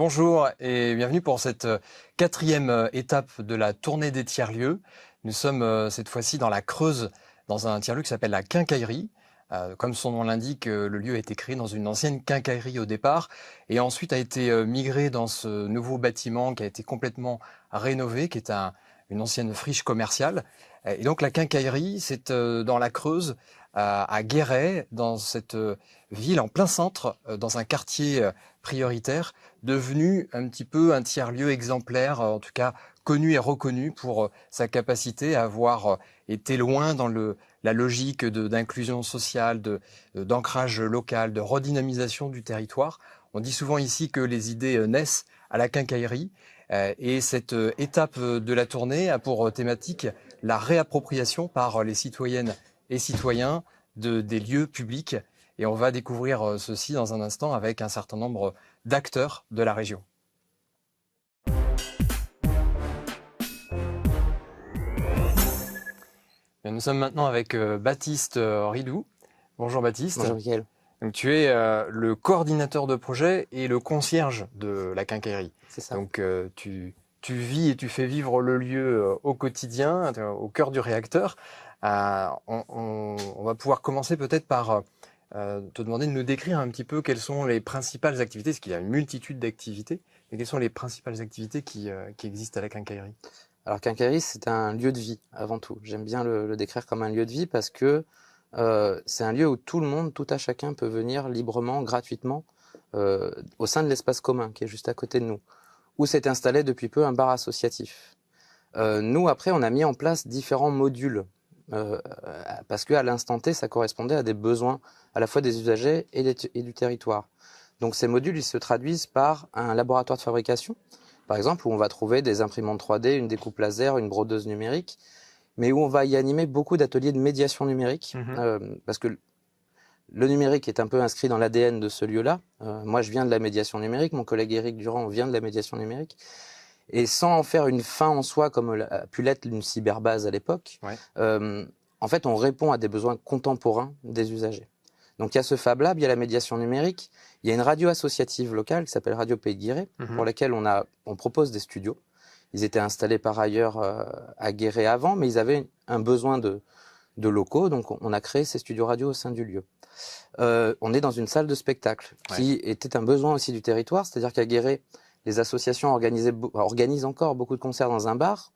Bonjour et bienvenue pour cette quatrième étape de la tournée des tiers-lieux. Nous sommes cette fois-ci dans la Creuse, dans un tiers-lieu qui s'appelle la Quincaillerie. Comme son nom l'indique, le lieu a été créé dans une ancienne quincaillerie au départ et ensuite a été migré dans ce nouveau bâtiment qui a été complètement rénové, qui est une ancienne friche commerciale. Et donc la Quincaillerie, c'est dans la Creuse, à Guéret, dans cette ville en plein centre, dans un quartier prioritaire, devenu un petit peu un tiers-lieu exemplaire, en tout cas connu et reconnu pour sa capacité à avoir été loin dans la logique d'inclusion sociale, d'ancrage local, de redynamisation du territoire. On dit souvent ici que les idées naissent à la quincaillerie et cette étape de la tournée a pour thématique la réappropriation par les citoyennes et citoyens des lieux publics. Et on va découvrir ceci dans un instant avec un certain nombre d'acteurs de la région. Nous sommes maintenant avec Baptiste Ridou. Bonjour Baptiste. Bonjour Mickaël. Donc, tu es le coordinateur de projet et le concierge de la quincaillerie. C'est ça. Donc tu vis et tu fais vivre le lieu au quotidien, au cœur du réacteur. On va pouvoir commencer peut-être par te demander de nous décrire un petit peu quelles sont les principales activités, parce qu'il y a une multitude d'activités, mais quelles sont les principales activités qui existent à la quincaillerie? Alors quincaillerie, c'est un lieu de vie avant tout. J'aime bien le décrire comme un lieu de vie parce que c'est un lieu où tout le monde, tout à chacun peut venir librement, gratuitement, au sein de l'espace commun qui est juste à côté de nous, où s'est installé depuis peu un bar associatif. Nous, après, on a mis en place différents modules parce qu'à l'instant T, ça correspondait à des besoins à la fois des usagers et du territoire. Donc ces modules, ils se traduisent par un laboratoire de fabrication, par exemple, où on va trouver des imprimantes 3D, une découpe laser, une brodeuse numérique, mais où on va y animer beaucoup d'ateliers de médiation numérique, parce que le numérique est un peu inscrit dans l'ADN de ce lieu-là. Moi, je viens de la médiation numérique, mon collègue Éric Durand vient de la médiation numérique, et sans en faire une fin en soi, comme a pu l'être une cyberbase à l'époque, en fait, on répond à des besoins contemporains des usagers. Donc il y a ce Fab Lab, il y a la médiation numérique, il y a une radio associative locale qui s'appelle Radio Pays de Guéret, pour laquelle on propose des studios. Ils étaient installés par ailleurs à Guéret avant, mais ils avaient un besoin de locaux, donc on a créé ces studios radio au sein du lieu. On est dans une salle de spectacle qui était un besoin aussi du territoire, c'est-à-dire qu'à Guéret, les associations organisent encore beaucoup de concerts dans un bar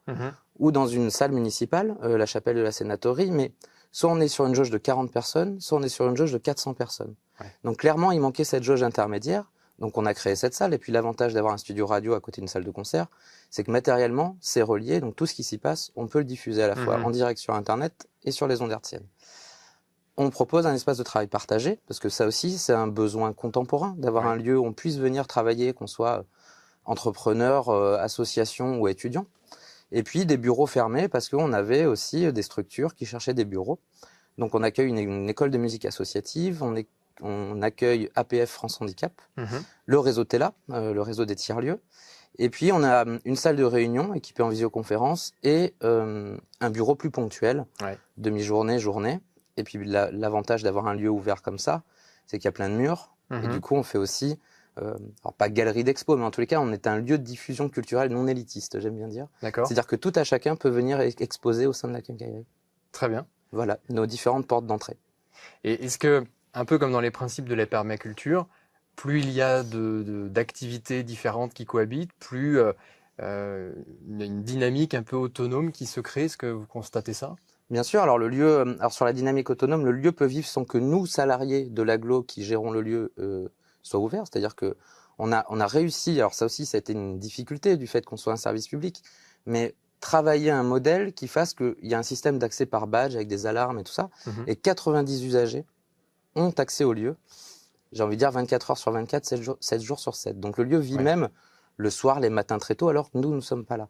ou dans une salle municipale, la chapelle de la Sénatorie, mais soit on est sur une jauge de 40 personnes, soit on est sur une jauge de 400 personnes. Donc clairement, il manquait cette jauge intermédiaire. Donc on a créé cette salle. Et puis l'avantage d'avoir un studio radio à côté d'une salle de concert, c'est que matériellement, c'est relié. Donc tout ce qui s'y passe, on peut le diffuser à la fois en direct sur Internet et sur les ondes hertziennes. On propose un espace de travail partagé, parce que ça aussi, c'est un besoin contemporain, d'avoir un lieu où on puisse venir travailler, qu'on soit entrepreneur, association ou étudiant. Et puis des bureaux fermés, parce qu'on avait aussi des structures qui cherchaient des bureaux. Donc on accueille une école de musique associative, on accueille APF France Handicap, le réseau TELA, le réseau des tiers-lieux. Et puis on a une salle de réunion équipée en visioconférence et un bureau plus ponctuel, demi-journée, journée. Et puis l'avantage d'avoir un lieu ouvert comme ça, c'est qu'il y a plein de murs. Et du coup on fait aussi... alors pas galerie d'expo, mais en tous les cas, on est un lieu de diffusion culturelle non élitiste, j'aime bien dire. C'est-à-dire que tout à chacun peut venir exposer au sein de la quincaillerie. Très bien. Voilà, nos différentes portes d'entrée. Et est-ce que, un peu comme dans les principes de la permaculture, plus il y a d'activités différentes qui cohabitent, plus il y a une dynamique un peu autonome qui se crée? Est-ce que vous constatez ça? Bien sûr, alors le lieu, alors sur la dynamique autonome, le lieu peut vivre sans que nous, salariés de l'agglo qui gérons le lieu, soit ouvert, c'est-à-dire que on a réussi, alors ça aussi ça a été une difficulté du fait qu'on soit un service public, mais travailler un modèle qui fasse qu'il y a un système d'accès par badge avec des alarmes et tout ça, et 90 usagers ont accès au lieu, j'ai envie de dire 24 heures sur 24, 7 jours sur 7. Donc le lieu vit même le soir, les matins très tôt, alors que nous ne sommes pas là.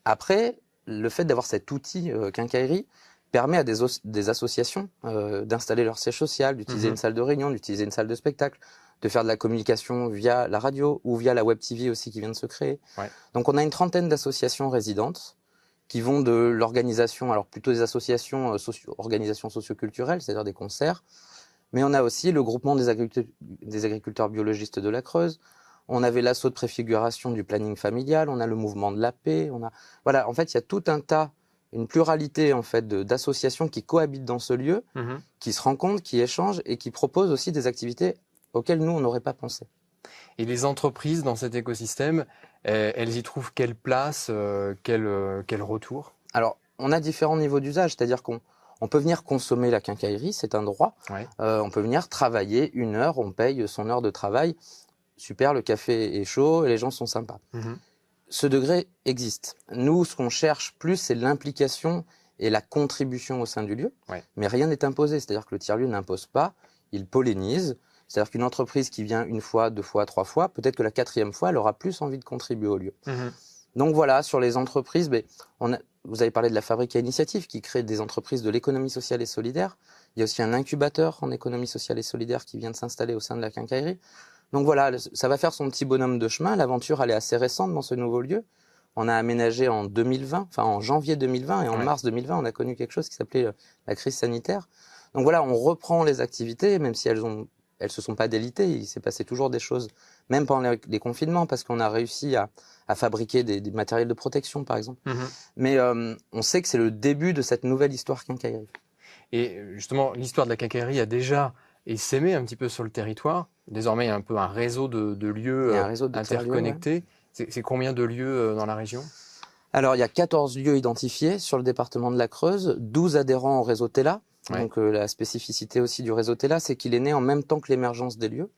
Après, le fait d'avoir cet outil quincaillerie permet à des associations d'installer leur siège social, d'utiliser une salle de réunion, d'utiliser une salle de spectacle, de faire de la communication via la radio ou via la web TV aussi qui vient de se créer. Donc on a une trentaine d'associations résidentes qui vont de l'organisation, alors plutôt des associations, organisations socioculturelles, c'est-à-dire des concerts, mais on a aussi le groupement des agriculteurs biologistes de la Creuse, On avait l'assaut de préfiguration du planning familial, on a le mouvement de la paix, voilà, en fait, il y a tout un tas, une pluralité en fait d'associations qui cohabitent dans ce lieu, qui se rencontrent, qui échangent et qui proposent aussi des activités auxquelles nous on n'aurait pas pensé. Et les entreprises dans cet écosystème, elles y trouvent quelle place, quel retour? Alors, on a différents niveaux d'usage, c'est-à-dire qu'on peut venir consommer la quincaillerie, c'est un droit. Ouais. On peut venir travailler 1 heure, on paye son heure de travail. Super, le café est chaud et les gens sont sympas. Ce degré existe. Nous, ce qu'on cherche plus, c'est l'implication et la contribution au sein du lieu. Ouais. Mais rien n'est imposé, c'est-à-dire que le tiers-lieu n'impose pas, il pollinise. C'est-à-dire qu'une entreprise qui vient 1 fois, 2 fois, 3 fois, peut-être que la 4e fois, elle aura plus envie de contribuer au lieu. Donc voilà, sur les entreprises, vous avez parlé de la Fabrique à Initiative qui crée des entreprises de l'économie sociale et solidaire. Il y a aussi un incubateur en économie sociale et solidaire qui vient de s'installer au sein de la quincaillerie. Donc voilà, ça va faire son petit bonhomme de chemin. L'aventure, elle est assez récente dans ce nouveau lieu. On a aménagé en 2020, enfin en janvier 2020 et en mars 2020, on a connu quelque chose qui s'appelait la crise sanitaire. Donc voilà, on reprend les activités, même si elles se sont pas délitées. Il s'est passé toujours des choses, même pendant les confinements, parce qu'on a réussi à fabriquer des matériels de protection, par exemple. Mais on sait que c'est le début de cette nouvelle histoire quincaillerie. Et justement, l'histoire de la quincaillerie a déjà essaimé un petit peu sur le territoire. Désormais, il y a un peu un réseau de lieux interconnectés. C'est combien de lieux dans la région? Alors, il y a 14 lieux identifiés sur le département de la Creuse, 12 adhérents au réseau TELA. Donc la spécificité aussi du réseau TELA, c'est qu'il est né en même temps que l'émergence des lieux.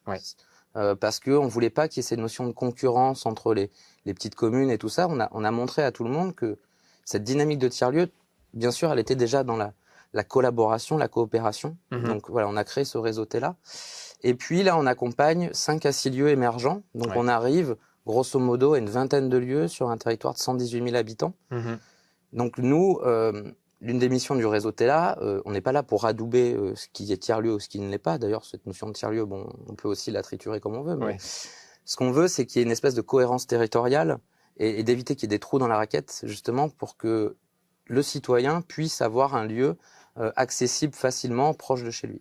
Parce qu'on ne voulait pas qu'il y ait ces notions de concurrence entre les petites communes et tout ça. On a montré à tout le monde que cette dynamique de tiers-lieu, bien sûr, elle était déjà dans la collaboration, la coopération. Donc voilà, on a créé ce réseau TELA. Et puis là, on accompagne 5 à 6 lieux émergents. Donc on arrive, grosso modo, à une vingtaine de lieux sur un territoire de 118 000 habitants. Donc nous, l'une des missions du réseau TELA, on n'est pas là pour adouber ce qui est tiers-lieu ou ce qui ne l'est pas. D'ailleurs, cette notion de tiers-lieu, on peut aussi la triturer comme on veut. Mais ce qu'on veut, c'est qu'il y ait une espèce de cohérence territoriale et d'éviter qu'il y ait des trous dans la raquette, justement, pour que le citoyen puisse avoir un lieu accessible facilement, proche de chez lui.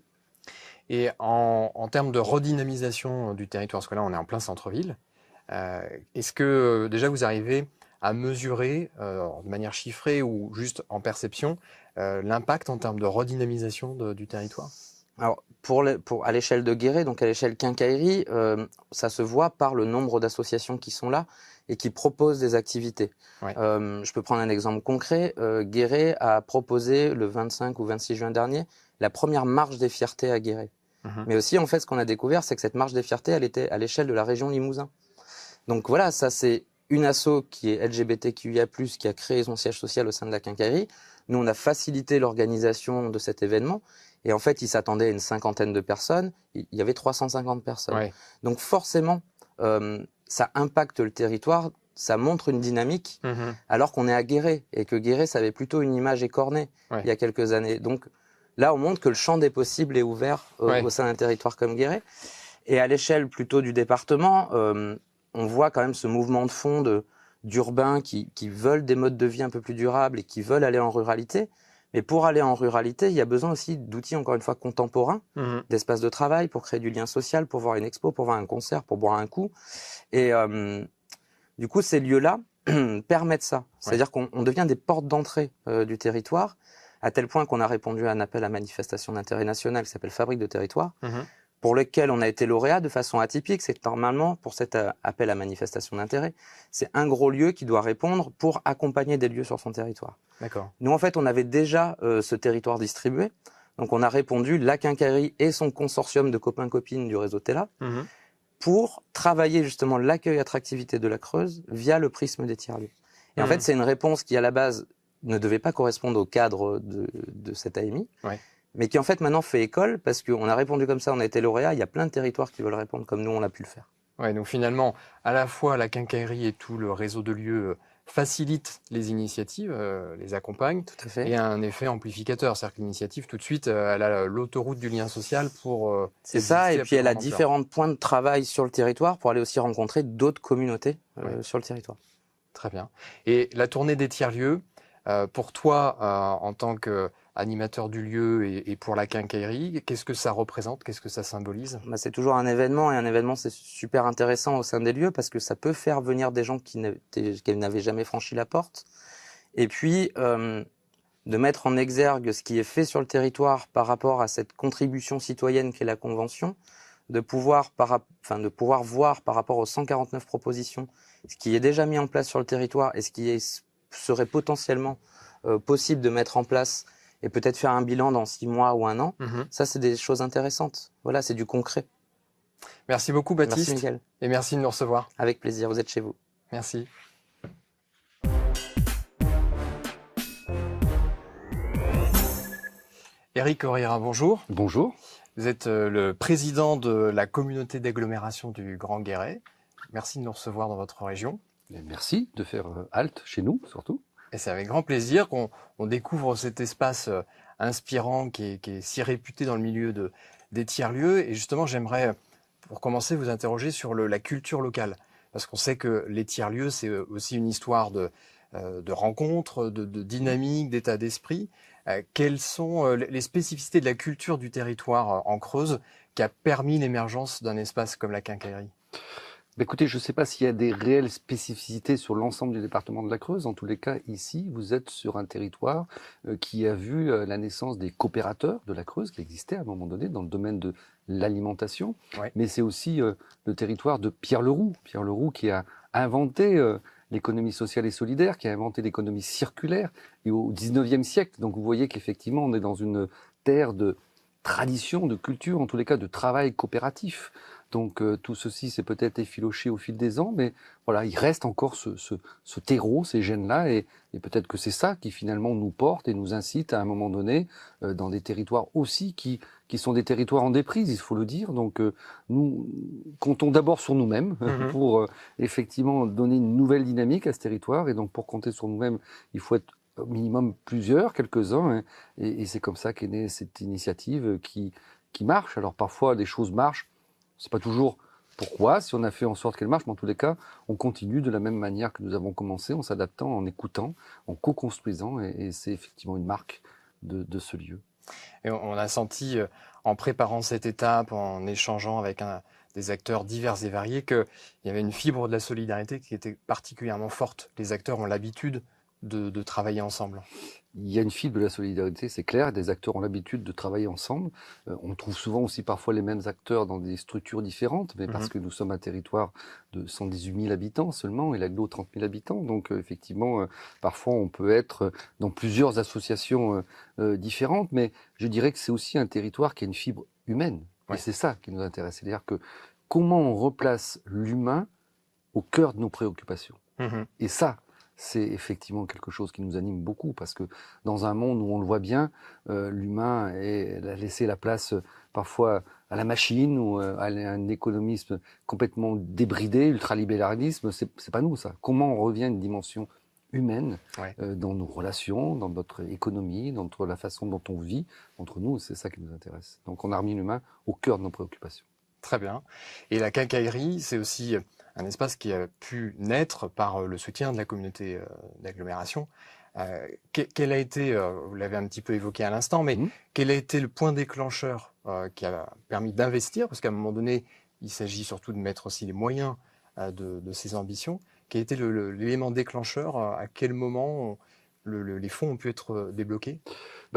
Et en termes de redynamisation du territoire, parce que là, on est en plein centre-ville, est-ce que déjà vous arrivez à mesurer de manière chiffrée ou juste en perception l'impact en termes de redynamisation du territoire? Alors, à l'échelle de Guéret, donc à l'échelle quincaillerie, ça se voit par le nombre d'associations qui sont là et qui proposent des activités. Je peux prendre un exemple concret. Guéret a proposé le 25 ou 26 juin dernier la première marche des fiertés à Guéret. Mais aussi, en fait, ce qu'on a découvert, c'est que cette marche des fiertés, elle était à l'échelle de la région Limousin. Donc voilà, ça c'est une asso qui est LGBTQIA+, qui a créé son siège social au sein de la quincaillerie. Nous, on a facilité l'organisation de cet événement. Et en fait, il s'attendait à une 50aine de personnes. Il y avait 350 personnes. Donc forcément, ça impacte le territoire, ça montre une dynamique, alors qu'on est à Guéret. Et que Guéret, ça avait plutôt une image écornée il y a quelques années. Donc là, on montre que le champ des possibles est ouvert au sein d'un territoire comme Guéret. Et à l'échelle plutôt du département, on voit quand même ce mouvement de fond d'urbains qui veulent des modes de vie un peu plus durables et qui veulent aller en ruralité. Mais pour aller en ruralité, il y a besoin aussi d'outils, encore une fois, contemporains, d'espaces de travail pour créer du lien social, pour voir une expo, pour voir un concert, pour boire un coup. Et du coup, ces lieux-là permettent ça. C'est-à-dire qu'on devient des portes d'entrée du territoire, à tel point qu'on a répondu à un appel à manifestation d'intérêt national qui s'appelle Fabrique de territoire, pour lequel on a été lauréat de façon atypique. C'est normalement, pour cet appel à manifestation d'intérêt, c'est un gros lieu qui doit répondre pour accompagner des lieux sur son territoire. D'accord. Nous, en fait, on avait déjà ce territoire distribué. Donc, on a répondu, la quincaillerie et son consortium de copains-copines du réseau TELA, pour travailler justement l'accueil attractivité de la Creuse via le prisme des tiers-lieux. Et en fait, c'est une réponse qui, à la base, ne devait pas correspondre au cadre de cette AMI, mais qui en fait maintenant fait école parce qu'on a répondu comme ça, on a été lauréat. Il y a plein de territoires qui veulent répondre comme nous, on a pu le faire. Donc finalement, à la fois la quincaillerie et tout le réseau de lieux facilitent les initiatives, les accompagnent, Tout à fait. et a un effet amplificateur. C'est-à-dire que l'initiative, tout de suite, elle a l'autoroute du lien social pour... c'est ça, et puis elle a différents points de travail sur le territoire pour aller aussi rencontrer d'autres communautés sur le territoire. Très bien. Et la tournée des tiers-lieux, Pour toi, en tant qu'animateur du lieu et pour la quincaillerie, qu'est-ce que ça représente? Qu'est-ce que ça symbolise? Bah, c'est toujours un événement, et un événement, c'est super intéressant au sein des lieux parce que ça peut faire venir des gens qui n'avaient jamais franchi la porte. Et puis, de mettre en exergue ce qui est fait sur le territoire par rapport à cette contribution citoyenne qu'est la Convention, de pouvoir voir par rapport aux 149 propositions ce qui est déjà mis en place sur le territoire et ce qui serait potentiellement possible de mettre en place et peut-être faire un bilan dans 6 mois ou 1 an. Ça, c'est des choses intéressantes. Voilà, c'est du concret. Merci beaucoup, Baptiste. Merci, Mickaël. Et merci de nous recevoir. Avec plaisir, vous êtes chez vous. Merci. Éric Herrera, bonjour. Bonjour. Vous êtes le président de la communauté d'agglomération du Grand Guéret. Merci de nous recevoir dans votre région. Et merci de faire halte chez nous, surtout. Et c'est avec grand plaisir qu'on découvre cet espace inspirant qui est si réputé dans le milieu des tiers-lieux. Et justement, j'aimerais, pour commencer, vous interroger sur la culture locale. Parce qu'on sait que les tiers-lieux, c'est aussi une histoire de rencontres, de dynamique, d'état d'esprit. Quelles sont les spécificités de la culture du territoire en Creuse qui a permis l'émergence d'un espace comme la quincaillerie? Écoutez, je ne sais pas s'il y a des réelles spécificités sur l'ensemble du département de la Creuse. En tous les cas, ici, vous êtes sur un territoire qui a vu la naissance des coopérateurs de la Creuse, qui existaient à un moment donné dans le domaine de l'alimentation. Ouais. Mais c'est aussi le territoire de Pierre Leroux. Pierre Leroux qui a inventé l'économie sociale et solidaire, qui a inventé l'économie circulaire et au 19e siècle. Donc vous voyez qu'effectivement, on est dans une terre de tradition, de culture, en tous les cas de travail coopératif. Donc tout ceci s'est peut-être effiloché au fil des ans, mais voilà, il reste encore ce terreau, ces gènes-là, et peut-être que c'est ça qui finalement nous porte et nous incite à un moment donné dans des territoires aussi qui sont des territoires en déprise, il faut le dire. Donc nous comptons d'abord sur nous-mêmes pour effectivement donner une nouvelle dynamique à ce territoire, et donc pour compter sur nous-mêmes, il faut être au minimum plusieurs, quelques-uns, hein, et c'est comme ça qu'est née cette initiative qui marche. Alors parfois des choses marchent, c'est pas toujours pourquoi, si on a fait en sorte qu'elle marche, mais en tous les cas, on continue de la même manière que nous avons commencé, en s'adaptant, en écoutant, en co-construisant, et c'est effectivement une marque de ce lieu. Et on a senti, en préparant cette étape, en échangeant avec des acteurs divers et variés, qu'il y avait une fibre de la solidarité qui était particulièrement forte. Les acteurs ont l'habitude de travailler ensemble. Il y a une fibre de la solidarité, c'est clair. Des acteurs ont l'habitude de travailler ensemble. On trouve souvent aussi parfois les mêmes acteurs dans des structures différentes, mais parce que nous sommes un territoire de 118 000 habitants seulement, et l'aglo 30 000 habitants. Donc effectivement, parfois on peut être dans plusieurs associations différentes, mais je dirais que c'est aussi un territoire qui a une fibre humaine. Ouais. Et c'est ça qui nous intéresse. C'est-à-dire que comment on replace l'humain au cœur de nos préoccupations. Et ça, c'est effectivement quelque chose qui nous anime beaucoup, parce que dans un monde où on le voit bien, l'humain a laissé la place parfois à la machine ou à un économisme complètement débridé, ultralibéralisme. C'est pas nous ça. Comment on revient à une dimension humaine dans nos relations, dans notre économie, dans la façon dont on vit entre nous, c'est ça qui nous intéresse. Donc on a remis l'humain au cœur de nos préoccupations. Très bien. Et la quincaillerie, c'est aussi un espace qui a pu naître par le soutien de la communauté d'agglomération. Quel a été, vous l'avez un petit peu évoqué à l'instant, mais quel a été le point déclencheur qui a permis d'investir? Parce qu'à un moment donné, il s'agit surtout de mettre aussi les moyens de ses ambitions. Quel a été l'élément déclencheur? À quel moment les fonds ont pu être débloqués?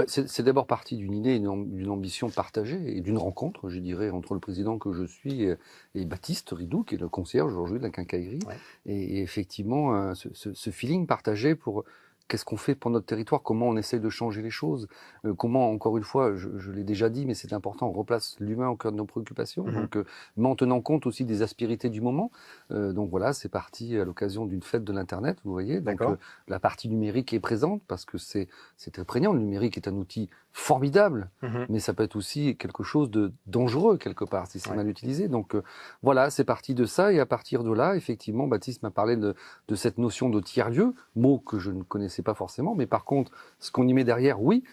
C'est d'abord parti d'une idée, d'une ambition partagée et d'une rencontre, je dirais, entre le président que je suis et Baptiste Ridou, qui est le concierge aujourd'hui de la quincaillerie. Ouais. Et effectivement, ce feeling partagé pour qu'est-ce qu'on fait pour notre territoire, comment on essaie de changer les choses, comment, encore une fois, je l'ai déjà dit, mais c'est important, on replace l'humain au cœur de nos préoccupations, donc, mais en tenant compte aussi des aspérités du moment. Donc voilà, c'est parti à l'occasion d'une fête de l'Internet, vous voyez. Donc la partie numérique est présente, parce que c'est très prégnant. Le numérique est un outil formidable, mais ça peut être aussi quelque chose de dangereux, quelque part, si c'est mal utilisé. Donc voilà, c'est parti de ça, et à partir de là, effectivement, Baptiste m'a parlé de cette notion de tiers-lieu, mot que je ne connaissais connaissait pas forcément, mais par contre, ce qu'on y met derrière, oui.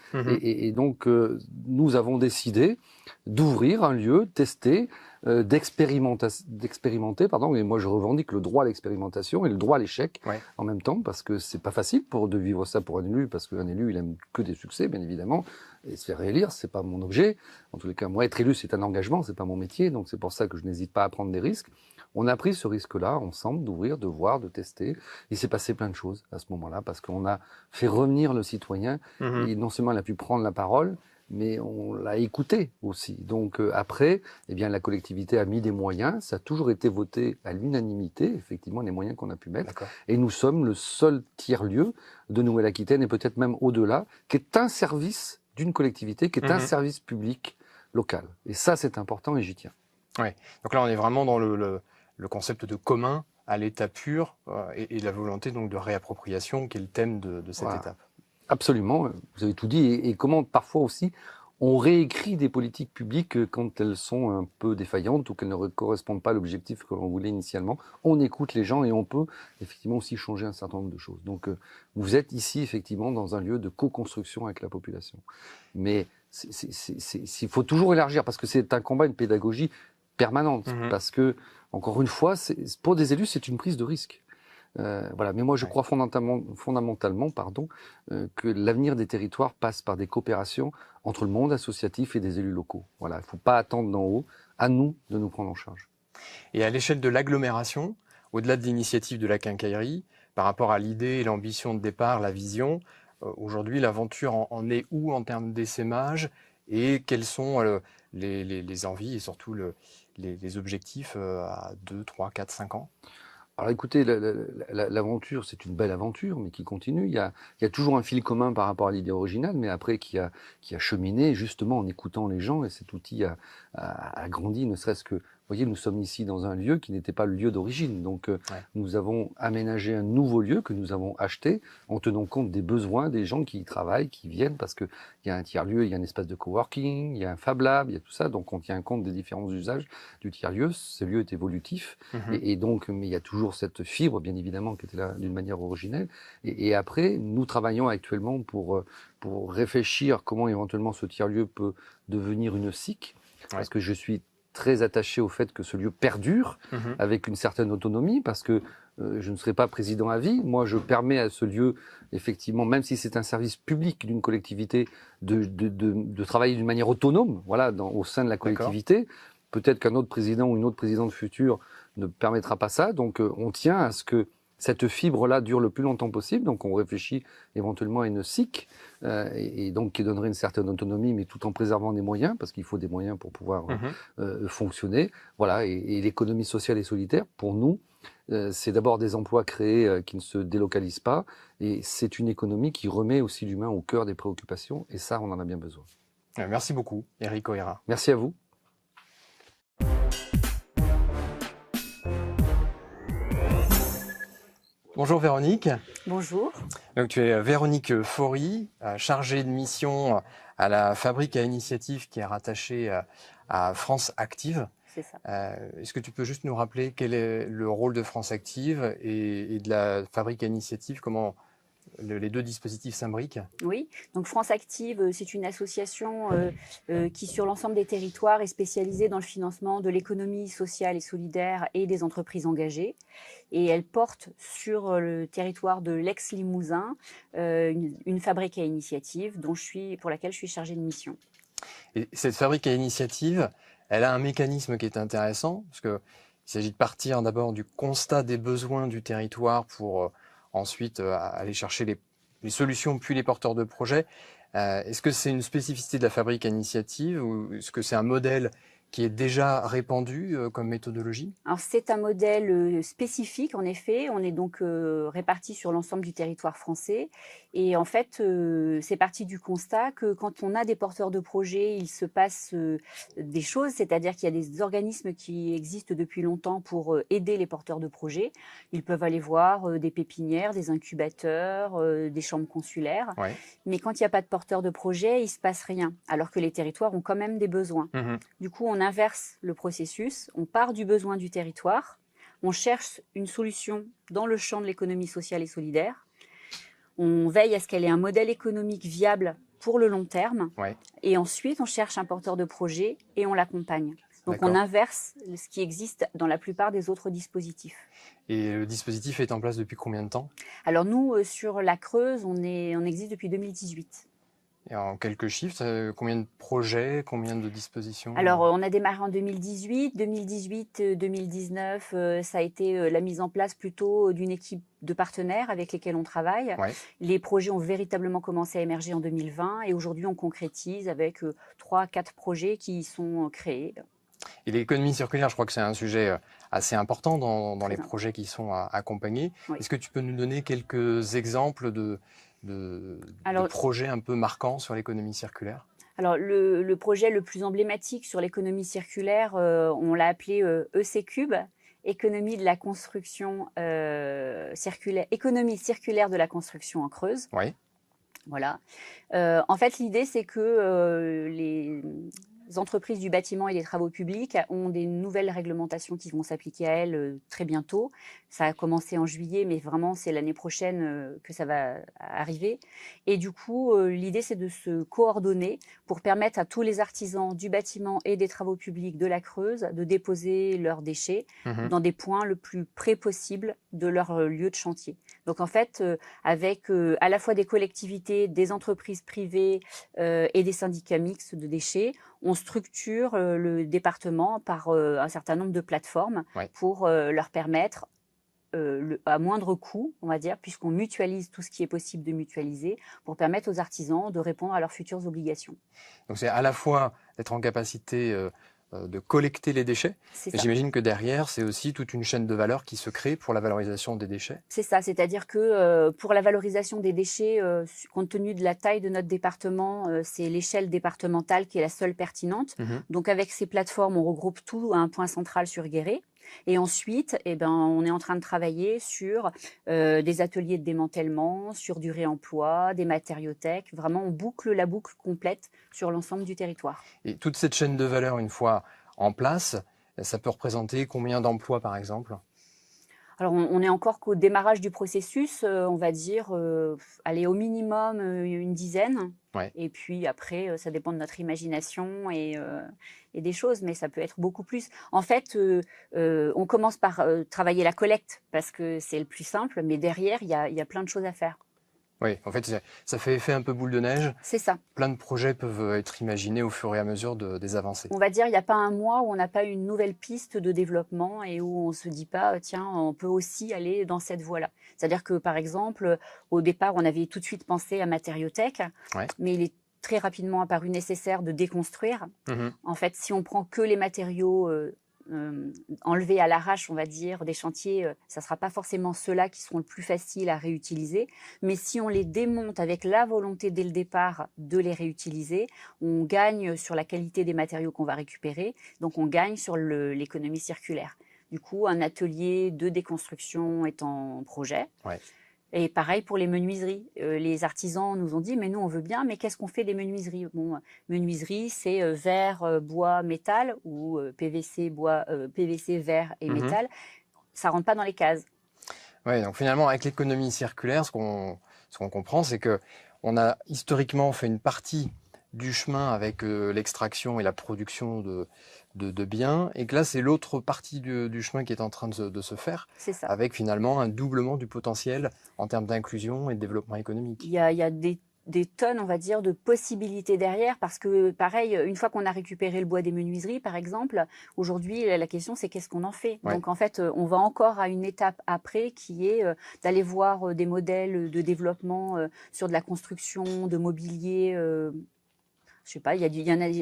Et donc, nous avons décidé d'ouvrir un lieu, tester, d'expérimenter, pardon. Et moi, je revendique le droit à l'expérimentation et le droit à l'échec en même temps, parce que c'est pas facile de vivre ça pour un élu, parce qu'un élu, il aime que des succès, bien évidemment. Et se faire réélire, c'est pas mon objet. En tous les cas, moi, être élu, c'est un engagement, c'est pas mon métier. Donc, c'est pour ça que je n'hésite pas à prendre des risques. On a pris ce risque-là, ensemble, d'ouvrir, de voir, de tester. Il s'est passé plein de choses à ce moment-là, parce qu'on a fait revenir le citoyen. Et non seulement il a pu prendre la parole, mais on l'a écouté aussi. Donc après, eh bien, la collectivité a mis des moyens. Ça a toujours été voté à l'unanimité, effectivement, les moyens qu'on a pu mettre. Et nous sommes le seul tiers-lieu de Nouvelle-Aquitaine, et peut-être même au-delà, qui est un service d'une collectivité, qui est un service public local. Et ça, c'est important, et j'y tiens. Ouais. Donc là, on est vraiment dans le concept de commun à l'état pur et la volonté donc de réappropriation qui est le thème de cette étape. Absolument, vous avez tout dit. Et comment parfois aussi on réécrit des politiques publiques quand elles sont un peu défaillantes ou qu'elles ne correspondent pas à l'objectif que l'on voulait initialement. On écoute les gens et on peut effectivement aussi changer un certain nombre de choses. Donc vous êtes ici effectivement dans un lieu de co-construction avec la population. Mais il faut toujours élargir parce que c'est un combat, une pédagogie permanente. Parce que, encore une fois, pour des élus, c'est une prise de risque. Voilà. Mais moi, je crois fondamentalement que l'avenir des territoires passe par des coopérations entre le monde associatif et des élus locaux. Voilà. Il ne faut pas attendre d'en haut, à nous de nous prendre en charge. Et à l'échelle de l'agglomération, au-delà de l'initiative de la quincaillerie, par rapport à l'idée et l'ambition de départ, la vision, aujourd'hui, l'aventure en est où en termes d'essaimage et quelles sont les envies et surtout les objectifs à 2, 3, 4, 5 ans? Alors écoutez, l'aventure, c'est une belle aventure, mais qui continue. Il y a toujours un fil commun par rapport à l'idée originale, mais après qui a cheminé justement en écoutant les gens, et cet outil a grandi, ne serait-ce que... Vous voyez, nous sommes ici dans un lieu qui n'était pas le lieu d'origine. Donc, nous avons aménagé un nouveau lieu que nous avons acheté en tenant compte des besoins des gens qui y travaillent, qui viennent, parce qu'il y a un tiers-lieu, il y a un espace de coworking, il y a un Fab Lab, il y a tout ça. Donc, on tient compte des différents usages du tiers-lieu. Ce lieu est évolutif. Et donc, mais il y a toujours cette fibre, bien évidemment, qui était là d'une manière originelle. Et après, nous travaillons actuellement pour réfléchir comment éventuellement ce tiers-lieu peut devenir une SIC. Parce que je suis très attaché au fait que ce lieu perdure avec une certaine autonomie, parce que je ne serai pas président à vie. Moi, je permets à ce lieu, effectivement, même si c'est un service public d'une collectivité, de travailler d'une manière autonome, voilà, au sein de la collectivité. Peut-être qu'un autre président ou une autre présidente future ne permettra pas ça. Donc, on tient à ce que cette fibre-là dure le plus longtemps possible. Donc, on réfléchit éventuellement à une SIC, et donc qui donnerait une certaine autonomie, mais tout en préservant des moyens, parce qu'il faut des moyens pour pouvoir fonctionner. Voilà. Et l'économie sociale et solidaire, pour nous, c'est d'abord des emplois créés qui ne se délocalisent pas, et c'est une économie qui remet aussi l'humain au cœur des préoccupations, et ça, on en a bien besoin. Merci beaucoup, Éric O'Hara. Merci à vous. Bonjour Véronique. Bonjour. Donc, tu es Véronique Faury, chargée de mission à la fabrique à initiative qui est rattachée à France Active. C'est ça. Est-ce que tu peux juste nous rappeler quel est le rôle de France Active et de la fabrique à initiative, comment les deux dispositifs s'imbriquent? Oui, donc France Active, c'est une association qui, sur l'ensemble des territoires, est spécialisée dans le financement de l'économie sociale et solidaire et des entreprises engagées. Et elle porte sur le territoire de l'Aix-Limousin une fabrique à initiative pour laquelle je suis chargée de mission. Et cette fabrique à initiative, elle a un mécanisme qui est intéressant, parce qu'il s'agit de partir d'abord du constat des besoins du territoire pour ensuite aller chercher les solutions puis les porteurs de projets. Est-ce que c'est une spécificité de la fabrique à initiative ou est-ce que c'est un modèle qui est déjà répandu comme méthodologie? Alors c'est un modèle spécifique en effet, on est donc répartis sur l'ensemble du territoire français et en fait c'est parti du constat que quand on a des porteurs de projets, il se passe des choses, c'est-à-dire qu'il y a des organismes qui existent depuis longtemps pour aider les porteurs de projets. Ils peuvent aller voir des pépinières, des incubateurs, des chambres consulaires, mais quand il n'y a pas de porteurs de projets, il ne se passe rien, alors que les territoires ont quand même des besoins. Du coup, on inverse le processus, on part du besoin du territoire, on cherche une solution dans le champ de l'économie sociale et solidaire, On veille à ce qu'elle ait un modèle économique viable pour le long terme. Ouais. Et ensuite, on cherche un porteur de projet et on l'accompagne. Donc, D'accord. on inverse ce qui existe dans la plupart des autres dispositifs. Et le dispositif est en place depuis combien de temps? Alors, nous, sur la Creuse, on existe depuis 2018. Et en quelques chiffres, combien de projets, combien de dispositions? Alors, on a démarré en 2018. 2018-2019, ça a été la mise en place plutôt d'une équipe de partenaires avec lesquels on travaille. Ouais. Les projets ont véritablement commencé à émerger en 2020 et aujourd'hui, on concrétise avec 3-4 projets qui sont créés. Et l'économie circulaire, je crois que c'est un sujet assez important dans Très les important. projets qui sont accompagnés. Oui. Est-ce que tu peux nous donner quelques exemples de projets un peu marquants sur l'économie circulaire? Alors, le projet le plus emblématique sur l'économie circulaire, on l'a appelé EC-Cube, économie de la construction circulaire, économie circulaire de la construction en Creuse. Oui. Voilà. En fait, l'idée, c'est que les entreprises du bâtiment et des travaux publics ont des nouvelles réglementations qui vont s'appliquer à elles très bientôt. Ça a commencé en juillet, mais vraiment, c'est l'année prochaine que ça va arriver. Et du coup, l'idée, c'est de se coordonner pour permettre à tous les artisans du bâtiment et des travaux publics de la Creuse de déposer leurs déchets dans des points le plus près possible de leur lieu de chantier. Donc, en fait, avec à la fois des collectivités, des entreprises privées et des syndicats mixtes de déchets, on structure le département par un certain nombre de plateformes pour leur permettre, à moindre coût, on va dire, puisqu'on mutualise tout ce qui est possible de mutualiser, pour permettre aux artisans de répondre à leurs futures obligations. Donc c'est à la fois d'être en capacité de collecter les déchets, C'est mais ça. j'imagine que derrière, c'est aussi toute une chaîne de valeur qui se crée pour la valorisation des déchets. C'est ça, c'est-à-dire que pour la valorisation des déchets, compte tenu de la taille de notre département, c'est l'échelle départementale qui est la seule pertinente. Donc avec ces plateformes, on regroupe tout à un point central sur Guéret. Et ensuite, on est en train de travailler sur des ateliers de démantèlement, sur du réemploi, des matériothèques. Vraiment, on boucle la boucle complète sur l'ensemble du territoire. Et toute cette chaîne de valeur, une fois en place, ça peut représenter combien d'emplois, par exemple? Alors, on est encore qu'au démarrage du processus, on va dire, aller au minimum une dizaine. Ouais. Et puis après, ça dépend de notre imagination et des choses, mais ça peut être beaucoup plus. En fait, on commence par travailler la collecte parce que c'est le plus simple, mais derrière, il y a plein de choses à faire. Oui, en fait, ça fait effet un peu boule de neige. C'est ça. Plein de projets peuvent être imaginés au fur et à mesure des avancées. On va dire, il n'y a pas un mois où on n'a pas une nouvelle piste de développement et où on ne se dit pas, tiens, on peut aussi aller dans cette voie-là. C'est-à-dire que, par exemple, au départ, on avait tout de suite pensé à matériothèque, mais il est très rapidement apparu nécessaire de déconstruire. En fait, si on prend que les matériaux enlevés à l'arrache, on va dire, des chantiers, ça ne sera pas forcément ceux-là qui seront le plus faciles à réutiliser. Mais si on les démonte avec la volonté dès le départ de les réutiliser, on gagne sur la qualité des matériaux qu'on va récupérer. Donc, on gagne sur l'économie circulaire. Du coup, un atelier de déconstruction est en projet. Et pareil pour les menuiseries. Les artisans nous ont dit, mais nous, on veut bien, mais qu'est-ce qu'on fait des menuiseries? Bon, menuiserie, c'est verre, bois, métal, ou PVC, bois, PVC, verre et métal. Ça ne rentre pas dans les cases. Oui, donc finalement, avec l'économie circulaire, ce qu'on comprend, c'est qu'on a historiquement fait une partie du chemin avec l'extraction et la production de biens, et que là, c'est l'autre partie du chemin qui est en train de se faire, avec finalement un doublement du potentiel en termes d'inclusion et de développement économique. Il y a des tonnes, on va dire, de possibilités derrière, parce que, pareil, une fois qu'on a récupéré le bois des menuiseries, par exemple, aujourd'hui, la question, c'est qu'est-ce qu'on en fait? Donc, en fait, on va encore à une étape après, qui est d'aller voir des modèles de développement sur de la construction, de mobilier. Je sais pas,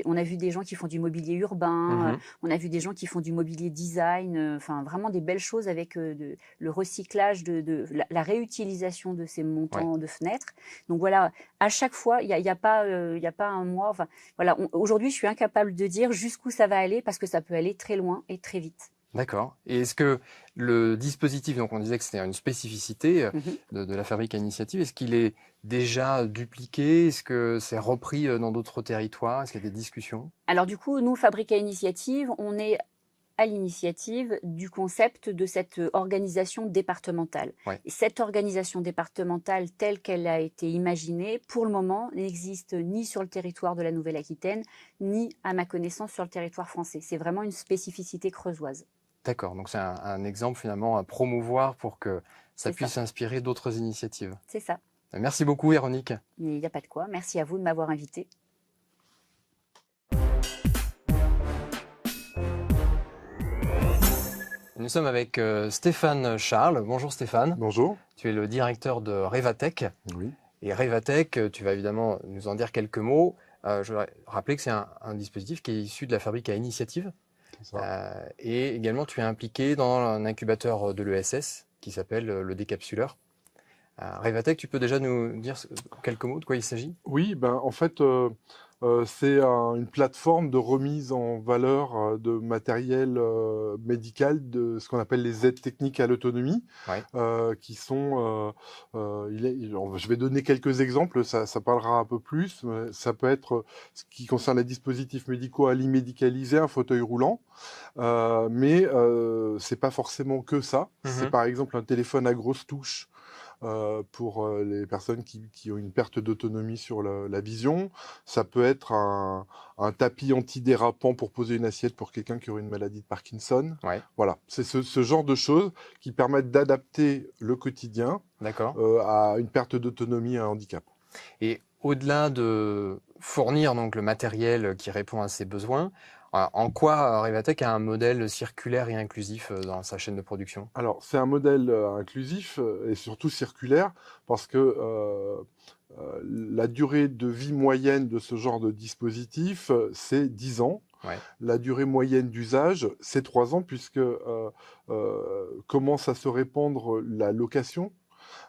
on a vu des gens qui font du mobilier urbain, on a vu des gens qui font du mobilier design, enfin vraiment des belles choses avec le recyclage, la réutilisation de ces montants de fenêtres. Donc voilà, à chaque fois, il y a pas un mois. Enfin voilà, aujourd'hui, je suis incapable de dire jusqu'où ça va aller parce que ça peut aller très loin et très vite. D'accord. Et est-ce que le dispositif, donc on disait que c'était une spécificité de la Fabrique à Initiative, est-ce qu'il est déjà dupliqué? Est-ce que c'est repris dans d'autres territoires? Est-ce qu'il y a des discussions? Alors du coup, nous, Fabrique à Initiative, on est à l'initiative du concept de cette organisation départementale. Ouais. Et cette organisation départementale telle qu'elle a été imaginée, pour le moment, n'existe ni sur le territoire de la Nouvelle-Aquitaine, ni, à ma connaissance, sur le territoire français. C'est vraiment une spécificité creusoise. D'accord, donc c'est un exemple finalement à promouvoir pour que ça C'est puisse ça. inspirer d'autres initiatives. C'est ça. Merci beaucoup, Véronique. Mais il n'y a pas de quoi. Merci à vous de m'avoir invité. Nous sommes avec Stéphane Charles. Bonjour Stéphane. Bonjour. Tu es le directeur de Revatech. Oui. Et Revatech, tu vas évidemment nous en dire quelques mots. Je voudrais rappeler que c'est un dispositif qui est issu de la fabrique à initiative. C'est ça. Et également, tu es impliqué dans un incubateur de l'ESS qui s'appelle le Décapsuleur. Revatech, tu peux déjà nous dire quelques mots de quoi il s'agit? Oui, en fait, c'est une plateforme de remise en valeur de matériel médical, de ce qu'on appelle les aides techniques à l'autonomie, Ouais. qui sont, je vais donner quelques exemples, ça parlera un peu plus. Mais ça peut être ce qui concerne les dispositifs médicaux à lit médicalisé, un fauteuil roulant, mais c'est pas forcément que ça. C'est par exemple un téléphone à grosse touche. Pour les personnes qui ont une perte d'autonomie sur la vision. Ça peut être un tapis antidérapant pour poser une assiette pour quelqu'un qui aurait une maladie de Parkinson. Ouais. Voilà, c'est ce genre de choses qui permettent d'adapter le quotidien D'accord. à une perte d'autonomie, à un handicap. Et au-delà de fournir donc le matériel qui répond à ces besoins, en quoi Revatech a un modèle circulaire et inclusif dans sa chaîne de production? Alors, c'est un modèle inclusif et surtout circulaire parce que la durée de vie moyenne de ce genre de dispositif, c'est 10 ans. Ouais. La durée moyenne d'usage, c'est 3 ans, puisque commence à se répandre la location.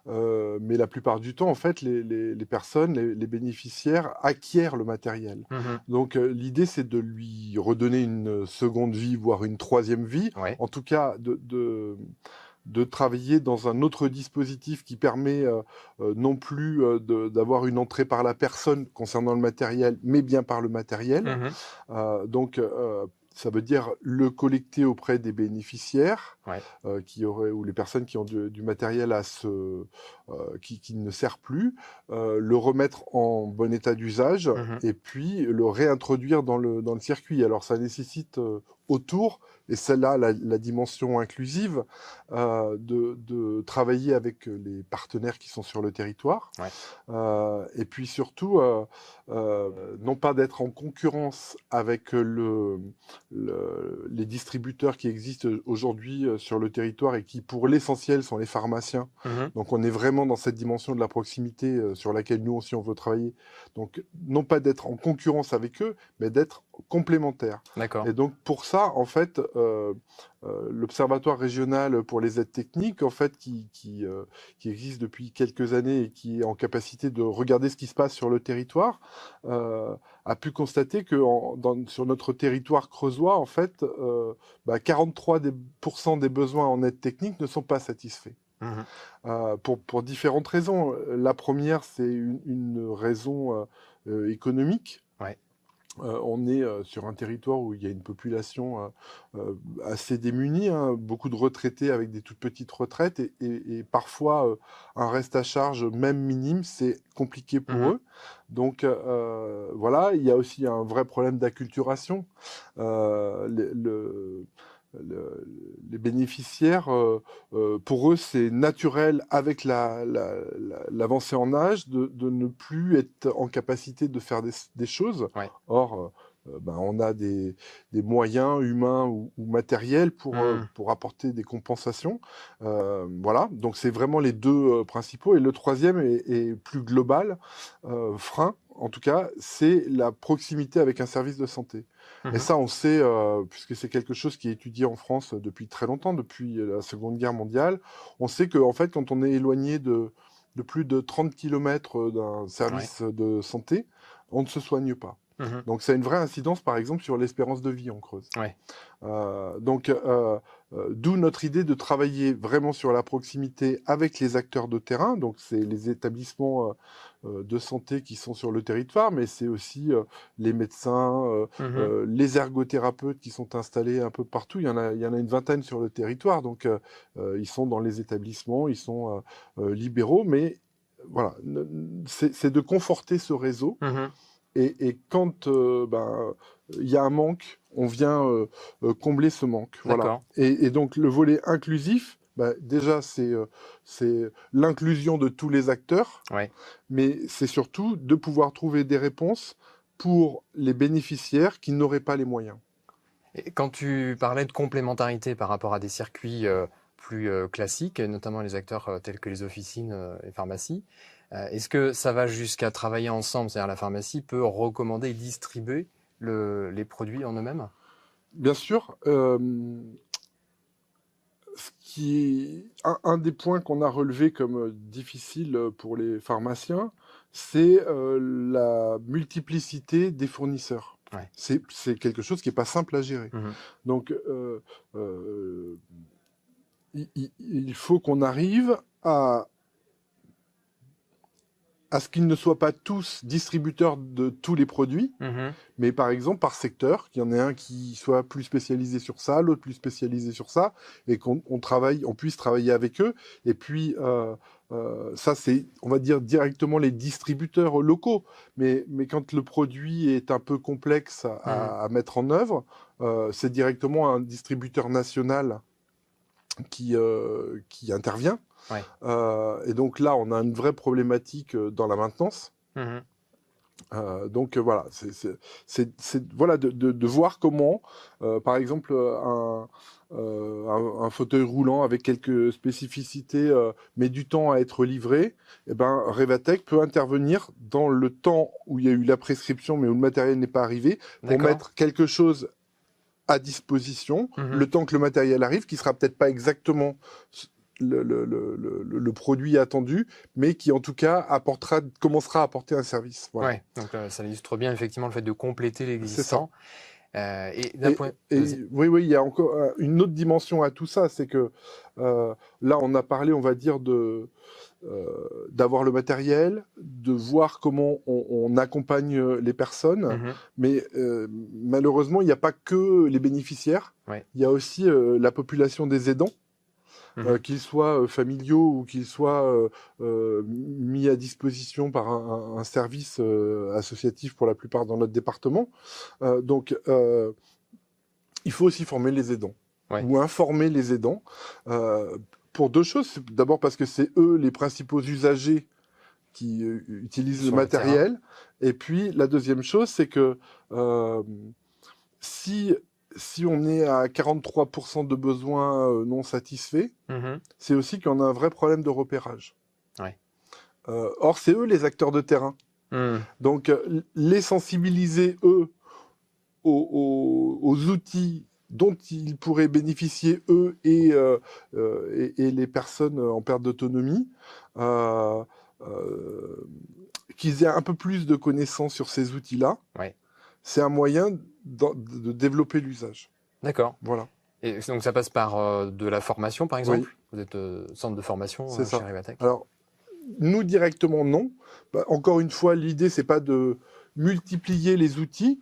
Mais la plupart du temps, en fait, les personnes, les bénéficiaires acquièrent le matériel. Donc, l'idée, c'est de lui redonner une seconde vie, voire une troisième vie. Ouais. En tout cas, de travailler dans un autre dispositif qui permet non plus d'avoir une entrée par la personne concernant le matériel, mais bien par le matériel. Donc, ça veut dire le collecter auprès des bénéficiaires, Ouais. ou les personnes qui ont du matériel qui ne sert plus, le remettre en bon état d'usage et puis le réintroduire dans le circuit. Alors ça nécessite autour, et c'est là la dimension inclusive, de travailler avec les partenaires qui sont sur le territoire. Ouais. Et puis surtout, non pas d'être en concurrence avec les distributeurs qui existent aujourd'hui sur le territoire et qui, pour l'essentiel, sont les pharmaciens. Donc, on est vraiment dans cette dimension de la proximité sur laquelle nous aussi, on veut travailler. Donc, non pas d'être en concurrence avec eux, mais d'être complémentaires. D'accord. Et donc, pour ça, en fait, l'Observatoire régional pour les aides techniques, en fait, qui existe depuis quelques années et qui est en capacité de regarder ce qui se passe sur le territoire, a pu constater que sur notre territoire creusois, en fait, 43% des besoins en aide technique ne sont pas satisfaits. Pour différentes raisons. La première, c'est une raison économique. Ouais. On est sur un territoire où il y a une population assez démunie, beaucoup de retraités avec des toutes petites retraites et parfois un reste à charge même minime, c'est compliqué pour eux. Donc voilà, il y a aussi un vrai problème d'acculturation. Les bénéficiaires, pour eux, c'est naturel avec l'avancée en âge de ne plus être en capacité de faire des choses. Ouais. Or, on a des moyens humains ou matériels pour apporter des compensations. Voilà, donc c'est vraiment les deux principaux. Et le troisième est plus global, frein, en tout cas, c'est la proximité avec un service de santé. Et ça, on sait, puisque c'est quelque chose qui est étudié en France depuis très longtemps, depuis la Seconde Guerre mondiale, on sait qu'en fait, quand on est éloigné de plus de 30 km d'un service de santé, on ne se soigne pas. Mhm. Donc ça a une vraie incidence, par exemple, sur l'espérance de vie en Creuse. Ouais. D'où notre idée de travailler vraiment sur la proximité avec les acteurs de terrain. Donc c'est les établissements de santé qui sont sur le territoire, mais c'est aussi les médecins, Mhm. les ergothérapeutes qui sont installés un peu partout. Il y en a une vingtaine sur le territoire. Donc ils sont dans les établissements, ils sont libéraux, mais voilà, c'est de conforter ce réseau. Mhm. Et quand il y a un manque, on vient combler ce manque. Voilà. D'accord. Et donc le volet inclusif, déjà c'est l'inclusion de tous les acteurs, Ouais. mais c'est surtout de pouvoir trouver des réponses pour les bénéficiaires qui n'auraient pas les moyens. Et quand tu parlais de complémentarité par rapport à des circuits plus classiques, et notamment les acteurs tels que les officines et pharmacies, est-ce que ça va jusqu'à travailler ensemble? C'est-à-dire la pharmacie peut recommander et distribuer les produits en eux-mêmes? Bien sûr, un des points qu'on a relevé comme difficile pour les pharmaciens, c'est la multiplicité des fournisseurs. Ouais. C'est quelque chose qui n'est pas simple à gérer. Mhm. Donc, il faut qu'on arrive à ce qu'ils ne soient pas tous distributeurs de tous les produits, Mhm. mais par exemple par secteur, qu'il y en ait un qui soit plus spécialisé sur ça, l'autre plus spécialisé sur ça, et qu'on puisse travailler avec eux. Et puis, ça, c'est, on va dire, directement les distributeurs locaux. Mais quand le produit est un peu complexe à mettre en œuvre, c'est directement un distributeur national qui intervient. Ouais. Et donc là, on a une vraie problématique dans la maintenance. Mhm. Donc voilà, voilà de voir comment, par exemple, un fauteuil roulant avec quelques spécificités met du temps à être livré, et ben Revatech peut intervenir dans le temps où il y a eu la prescription mais où le matériel n'est pas arrivé pour D'accord. mettre quelque chose à disposition, Mhm. le temps que le matériel arrive, qui sera peut-être pas exactement le produit attendu, mais qui en tout cas commencera à apporter un service. Voilà. Ouais, donc ça illustre bien effectivement le fait de compléter l'existant. Et d'un point... Oui, il y a encore une autre dimension à tout ça, c'est que là, on a parlé, on va dire, d'avoir le matériel, de voir comment on accompagne les personnes, Mhm. mais malheureusement, il n'y a pas que les bénéficiaires, Ouais. il y a aussi la population des aidants. Mhm. Qu'ils soient familiaux ou qu'ils soient mis à disposition par un service associatif pour la plupart dans notre département. Donc, il faut aussi former les aidants ou informer les aidants pour deux choses. D'abord parce que c'est eux les principaux usagers qui utilisent le matériel. Et puis, la deuxième chose, c'est que si on est à 43% de besoins non satisfaits, c'est aussi qu'on a un vrai problème de repérage. Ouais. Or, c'est eux les acteurs de terrain. Donc, les sensibiliser, eux, aux outils dont ils pourraient bénéficier, eux, et les personnes en perte d'autonomie, qu'ils aient un peu plus de connaissances sur ces outils-là, c'est un moyen de développer l'usage. D'accord. Voilà. Et donc ça passe par de la formation, par exemple? Oui. Vous êtes centre de formation C'est chez ça. Revatech? Alors, nous, directement, non. Encore une fois, l'idée, c'est pas de multiplier les outils.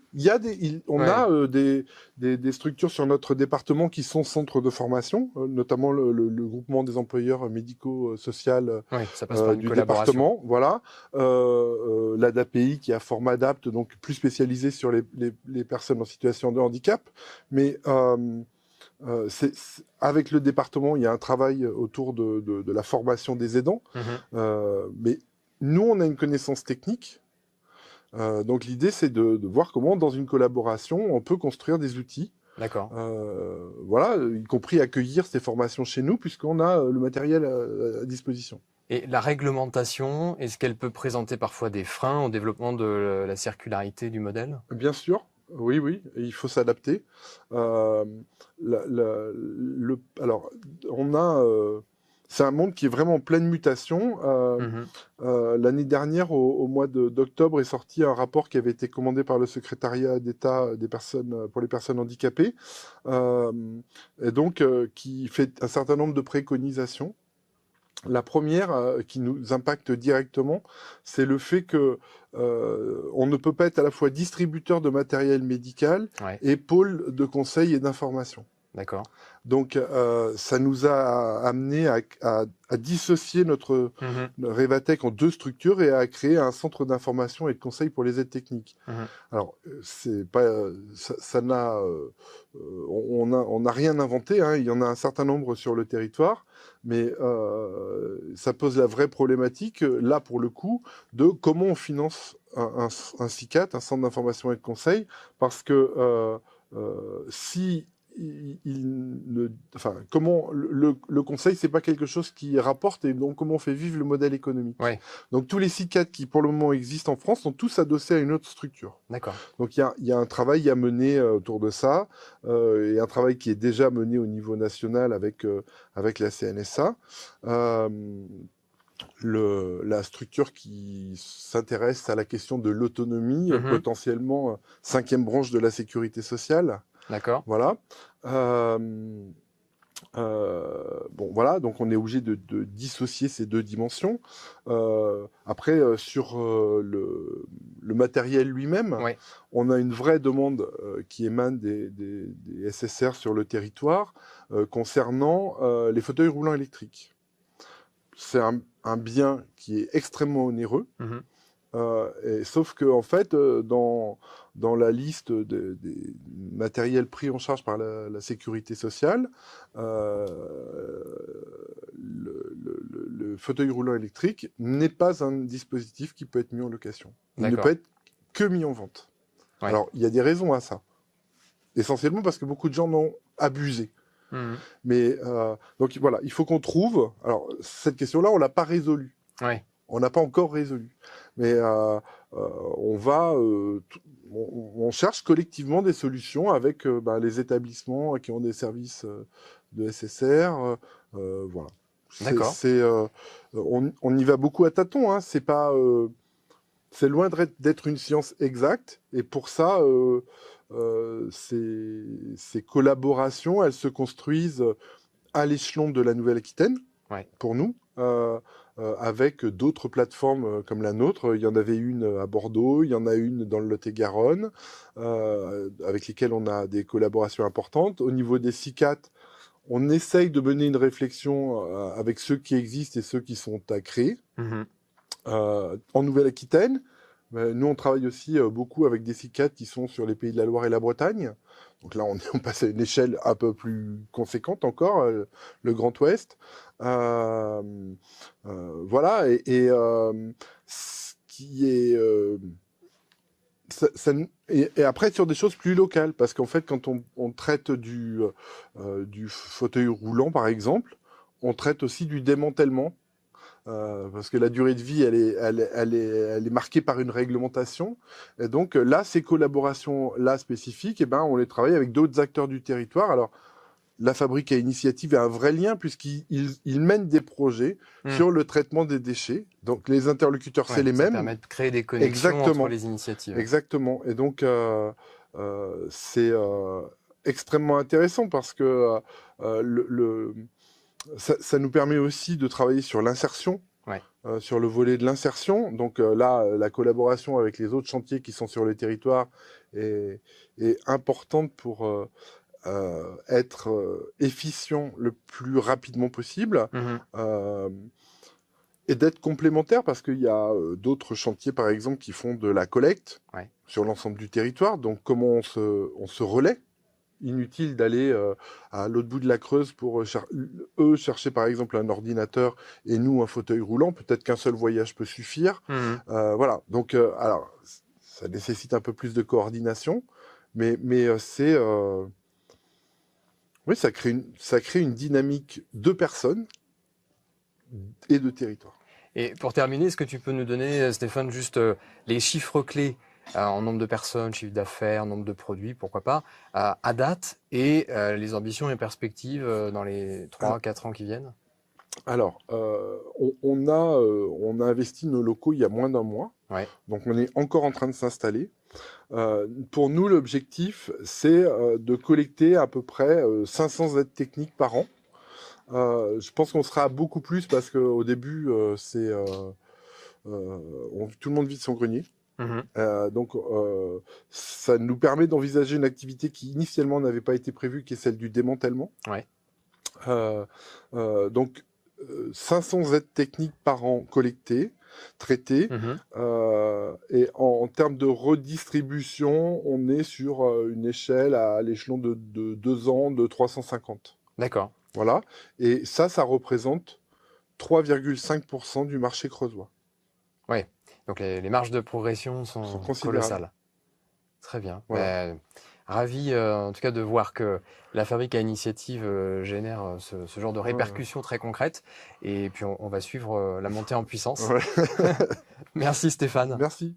On a des structures sur notre département qui sont centres de formation, notamment le groupement des employeurs médico-social ça passe par une du collaboration. département. Voilà. L'ADAPI qui a Formadapt, donc plus spécialisé sur les personnes en situation de handicap. Mais avec le département, il y a un travail autour de la formation des aidants. Mais nous, on a une connaissance technique. Donc l'idée, c'est de voir comment, dans une collaboration, on peut construire des outils. D'accord. Voilà, y compris accueillir ces formations chez nous, puisqu'on a le matériel à disposition. Et la réglementation, est-ce qu'elle peut présenter parfois des freins au développement de la circularité du modèle? Bien sûr. Oui, il faut s'adapter. Alors, on a c'est un monde qui est vraiment en pleine mutation. L'année dernière, au mois d'octobre, est sorti un rapport qui avait été commandé par le secrétariat d'État pour les personnes handicapées, et donc qui fait un certain nombre de préconisations. La première, qui nous impacte directement, c'est le fait que on ne peut pas être à la fois distributeur de matériel médical et pôle de conseil et d'information. D'accord. Donc, ça nous a amené à dissocier notre Revatech en 2 structures et à créer un centre d'information et de conseil pour les aides techniques. Alors, c'est pas, ça n'a, on n'a rien inventé, hein, il y en a un certain nombre sur le territoire, mais ça pose la vraie problématique, là pour le coup, de comment on finance un CICAT, un centre d'information et de conseil, parce que si comment le conseil, c'est pas quelque chose qui rapporte, et donc comment on fait vivre le modèle économique. Donc tous les CICAT qui pour le moment existent en France sont tous adossés à une autre structure. D'accord. Donc il y a un travail à mener autour de ça, et un travail qui est déjà mené au niveau national avec la CNSA. La structure qui s'intéresse à la question de l'autonomie, potentiellement 5e branche de la sécurité sociale. D'accord. Voilà. Bon, voilà, donc on est obligé de dissocier ces 2 dimensions. Après, sur le matériel lui-même, on a une vraie demande qui émane des SSR sur le territoire concernant les fauteuils roulants électriques. C'est un bien qui est extrêmement onéreux. Sauf que en fait, dans la liste des matériels pris en charge par la sécurité sociale, le fauteuil roulant électrique n'est pas un dispositif qui peut être mis en location. Il ne peut être que mis en vente. Alors, il y a des raisons à ça. Essentiellement parce que beaucoup de gens en ont abusé. Mais donc voilà, il faut qu'on trouve. Alors, cette question-là, on l'a pas résolue. On n'a pas encore résolu. Mais on cherche collectivement des solutions avec les établissements qui ont des services de SSR. Voilà. D'accord. On y va beaucoup à tâtons. Hein. C'est loin d'être une science exacte. Et pour ça, ces collaborations, elles se construisent à l'échelon de la Nouvelle-Aquitaine, pour nous. Avec d'autres plateformes comme la nôtre. Il y en avait une à Bordeaux, il y en a une dans le Lot-et-Garonne, avec lesquelles on a des collaborations importantes. Au niveau des CICAT, on essaye de mener une réflexion avec ceux qui existent et ceux qui sont à créer. En Nouvelle-Aquitaine, nous, on travaille aussi beaucoup avec des CICAT qui sont sur les Pays de la Loire et la Bretagne. Donc là, on passe à une échelle un peu plus conséquente encore, le Grand Ouest. Voilà, et ce qui est... et après, sur des choses plus locales, parce qu'en fait, quand on traite du fauteuil roulant, par exemple, on traite aussi du démantèlement. Parce que la durée de vie, elle est marquée par une réglementation. Et donc là, ces collaborations-là spécifiques, on les travaille avec d'autres acteurs du territoire. Alors, la Fabrique à Initiative a un vrai lien puisqu'ils mènent des projets sur le traitement des déchets. Donc, les interlocuteurs, c'est les mêmes. Ça permet de créer des connexions entre les initiatives. Exactement. Et donc, c'est extrêmement intéressant parce que ça nous permet aussi de travailler sur l'insertion, sur le volet de l'insertion. Donc là, la collaboration avec les autres chantiers qui sont sur le territoire est importante pour être efficient le plus rapidement possible et d'être complémentaire parce qu'il y a d'autres chantiers, par exemple, qui font de la collecte sur l'ensemble du territoire. Donc comment on se relaie. Inutile d'aller à l'autre bout de la Creuse pour eux chercher par exemple un ordinateur et nous un fauteuil roulant. Peut-être qu'un seul voyage peut suffire. Voilà. Donc, alors, ça nécessite un peu plus de coordination, mais c'est oui, ça crée une dynamique de personnes et de territoire. Et pour terminer, est-ce que tu peux nous donner, Stéphane, juste les chiffres clés en nombre de personnes, chiffre d'affaires, nombre de produits, pourquoi pas, à date, et les ambitions et perspectives dans les 3-4 ans qui viennent? Alors, on a investi nos locaux il y a moins d'un mois. Ouais. Donc, on est encore en train de s'installer. Pour nous, l'objectif, c'est de collecter à peu près 500 aides techniques par an. Je pense qu'on sera beaucoup plus parce qu'au début, tout le monde vit de son grenier. Donc, ça nous permet d'envisager une activité qui initialement n'avait pas été prévue, qui est celle du démantèlement. Ouais. Donc, 500 aides techniques par an collectées, traitées. Et en termes de redistribution, on est sur une échelle à l'échelon de 2 ans de 350. D'accord. Voilà. Et ça représente 3,5% du marché creusois. Ouais. Donc les marges de progression sont considérables. colossales. Très bien. Voilà. Ravi en tout cas de voir que la fabrique à initiative génère ce genre de répercussions très concrètes. Et puis on va suivre la montée en puissance. Ouais. Merci Stéphane. Merci.